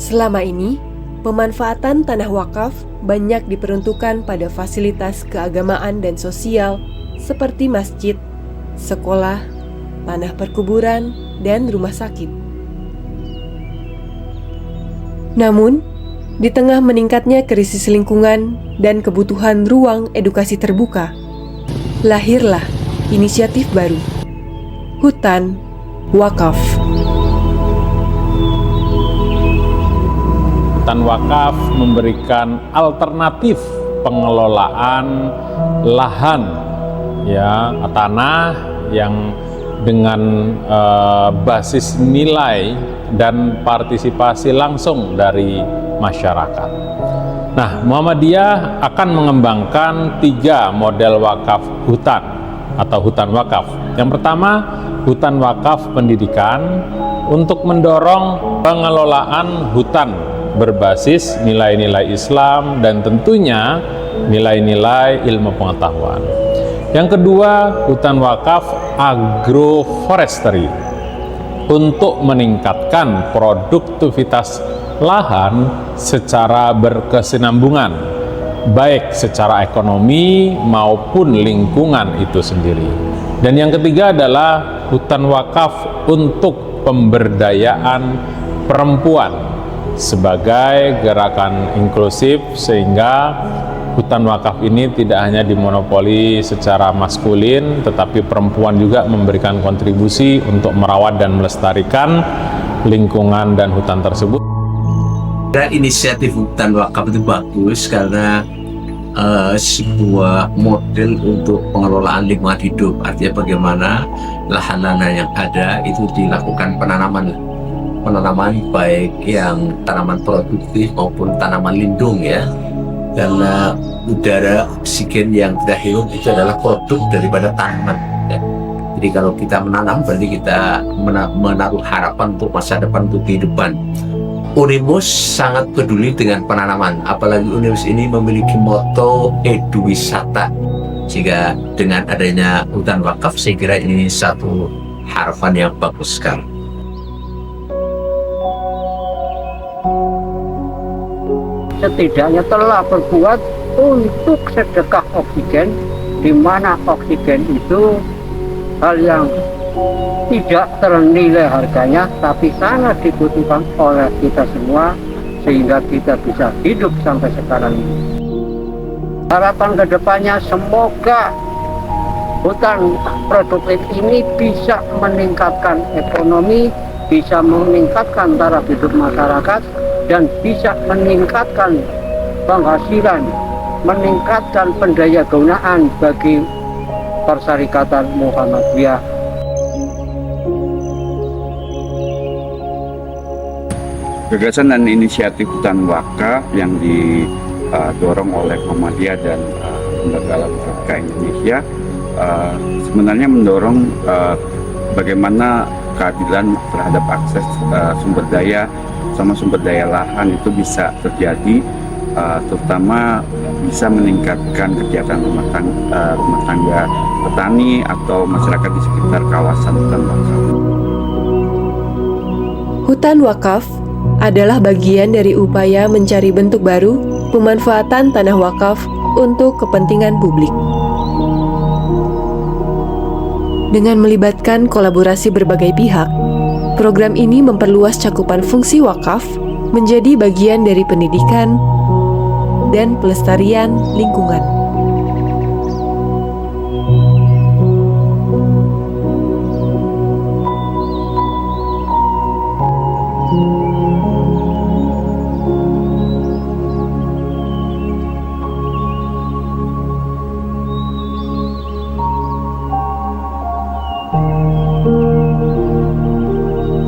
Selama ini, pemanfaatan tanah wakaf banyak diperuntukkan pada fasilitas keagamaan dan sosial seperti masjid, sekolah, tanah perkuburan, dan rumah sakit. Namun, di tengah meningkatnya krisis lingkungan dan kebutuhan ruang edukasi terbuka, lahirlah inisiatif baru, Hutan Wakaf. Hutan wakaf memberikan alternatif pengelolaan lahan tanah yang dengan basis nilai dan partisipasi langsung dari masyarakat. Nah, Muhammadiyah akan mengembangkan 3 model wakaf hutan atau hutan wakaf. Yang pertama, hutan wakaf pendidikan untuk mendorong pengelolaan hutan berbasis nilai-nilai Islam dan tentunya nilai-nilai ilmu pengetahuan. Yang kedua, hutan wakaf agroforestry untuk meningkatkan produktivitas lahan secara berkesinambungan, baik secara ekonomi maupun lingkungan itu sendiri. Dan yang ketiga adalah hutan wakaf untuk pemberdayaan perempuan sebagai gerakan inklusif, sehingga hutan wakaf ini tidak hanya dimonopoli secara maskulin, tetapi perempuan juga memberikan kontribusi untuk merawat dan melestarikan lingkungan dan hutan tersebut. Inisiatif hutan wakaf itu bagus karena sebuah model untuk pengelolaan lingkungan hidup. Artinya bagaimana lahan-lahan yang ada itu dilakukan penanaman baik yang tanaman produktif maupun tanaman lindung ya. Karena udara oksigen yang kita hirup itu adalah produk daripada tanaman ya. Jadi kalau kita menanam berarti kita menaruh harapan untuk masa depan, untuk kehidupan. Unimus sangat peduli dengan penanaman, apalagi Unimus ini memiliki moto eduwisata. Jika dengan adanya hutan wakaf, saya kira ini satu harapan yang bagus sekali. Setidaknya telah berbuat untuk sedekah oksigen, di mana oksigen itu hal yang tidak ternilai harganya, tapi sangat dibutuhkan oleh kita semua, sehingga kita bisa hidup sampai sekarang ini. Harapan kedepannya semoga hutan produktif ini bisa meningkatkan ekonomi, bisa meningkatkan taraf hidup masyarakat, dan bisa meningkatkan penghasilan, meningkatkan pendaya gunaan bagi Persyarikatan Muhammadiyah. Gagasan dan inisiatif hutan wakaf yang didorong oleh Muhammadiyah dan Lembaga Al-Fatihah Indonesia sebenarnya mendorong bagaimana keadilan terhadap akses sumber daya sama sumber daya lahan itu bisa terjadi, terutama bisa meningkatkan kegiatan rumah tangga petani atau masyarakat di sekitar kawasan hutan wakaf. Hutan wakaf adalah bagian dari upaya mencari bentuk baru pemanfaatan tanah wakaf untuk kepentingan publik. Dengan melibatkan kolaborasi berbagai pihak, program ini memperluas cakupan fungsi wakaf menjadi bagian dari pendidikan dan pelestarian lingkungan.